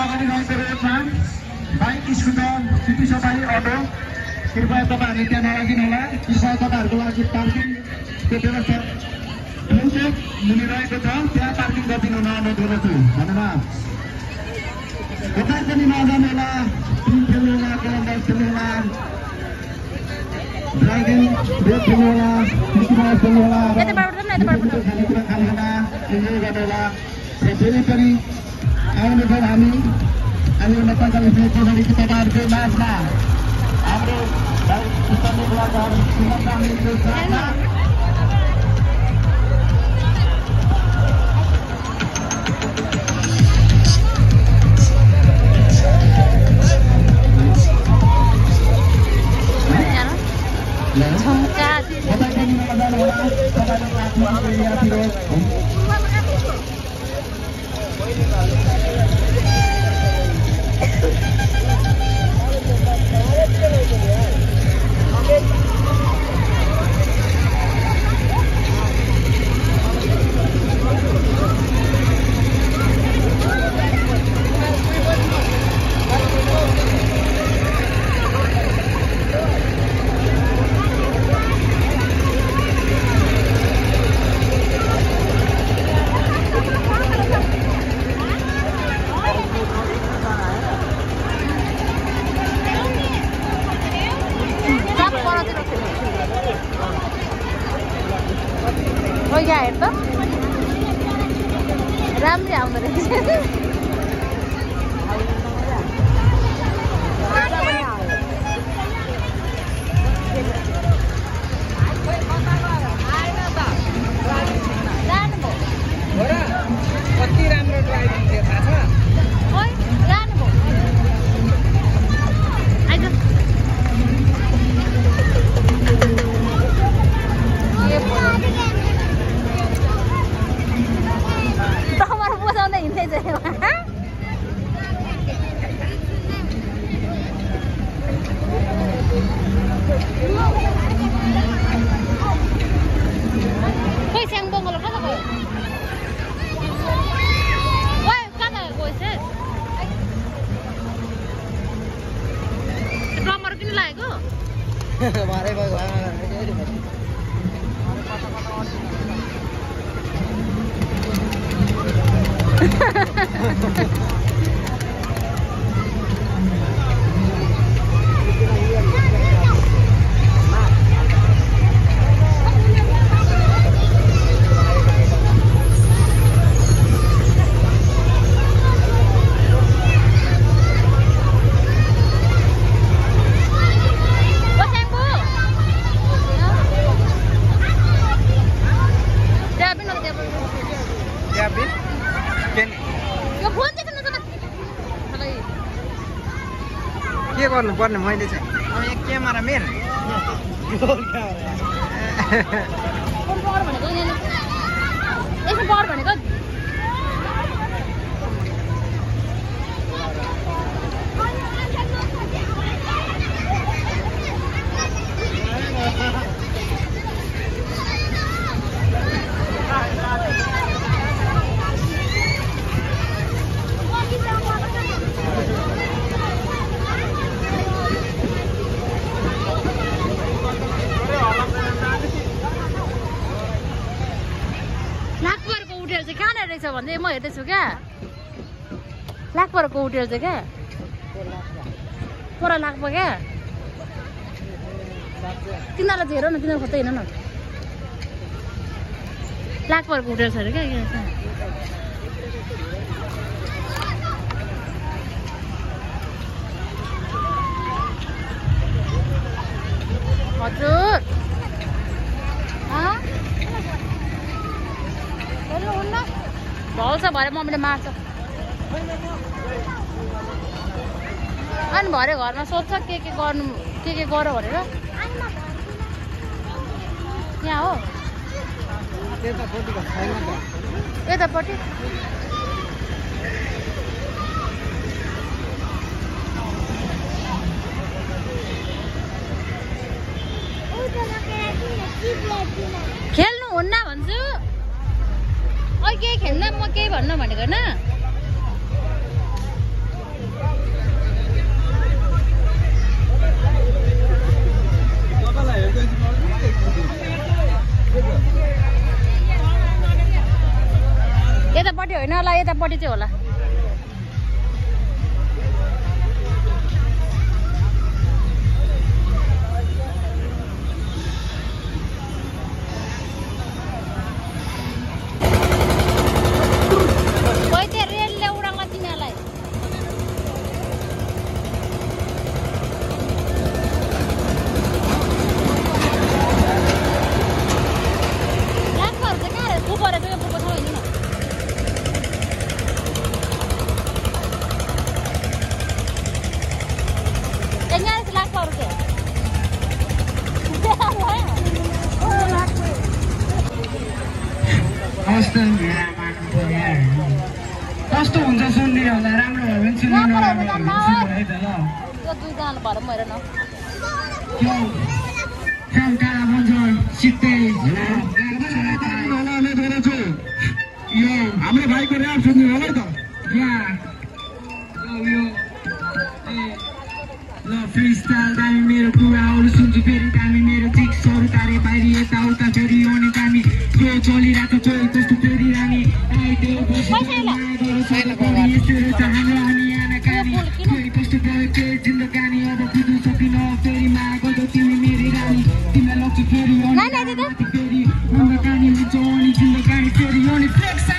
अगाडि रहेको रोडमा bike scooter city safari auto कृपया तपाईँहरूले त्यहाँ नलागिनु होला। कृपया तपाईँहरूको लागि पार्किङको व्यवस्था मुनि रहेको छ, त्यहाँ पार्किङ गरिदिनु अनुरोध गर्दछु। धन्यवाद। यता पनि नजानु होला, टिम खेल्नु होला, कोलम्बस खेल्नु होला, ड्राइभिङ ब्रेक खेल्नु होला, क्रिकेट खेल्नु होला, खानेकुरा खानु होला, इन्जोय गर्नु होला। फेरि पनि आउनेछौँ हामी 45 मिनट पछाडि तपाईँहरूको माझमा हाम्रो स्थानीय कलाकारहरूको साथमा राम्रै आउँदो रहेछ। कति राम्रो ड्राइभिङ थियो थाहा छ? के गर्नुपर्ने मैले चाहिँ अब यहाँ क्यामेरा मेन भन्दै म हेर्दैछु क्या लाखपरको होटेल चाहिँ क्या पर लाग्छ क्या तिनीहरूलाई चाहिँ हेर न तिनीहरू खोज्दै हेर न लाखपरको होटेल छ अरे क्या हजुर भाउ छ भरे मम्मीले मार्छ अनि भरे घरमा सोध्छ के गर्नु के गर भनेर यहाँ हो यतापट्टि खेल्नु हुन्न भन्छु केही खेल्न म केही भन्न भनेको होइन यतापट्टि होइन होला यतापट्टि चाहिँ होला कस्तो हुन्छ सुन्ने होला राम्रो भयो भने सुन्नु नराम्रो भयो भने सुन्नु है त ल त्यो दुईजनाले भएर म हेर न यो काला भन्छ सित्तै यो हाम्रो भाइको ऱ्याप सुन्नु होला त यो ल फ्रीस्टाइल दामी मेरो कुराहरू सुन्छु फेरि दामी मेरो चिक्सहरू तारे बाहिरी यताउता फेरि आउने दामी यो चलिरहेको चोइ कस्तो फेरि रानी आइदेऊ हाम्रो हामी आनाकानी फेरि कस्तो भयो के जिन्दगानी अब बुझ्नु सकिन फेरि मागो त तिमी मेरी रानी तिमीलाई लग्छु फेरि फेरि नन्दकानी हुन्छ अनि जिन्दगानी फेरि आउने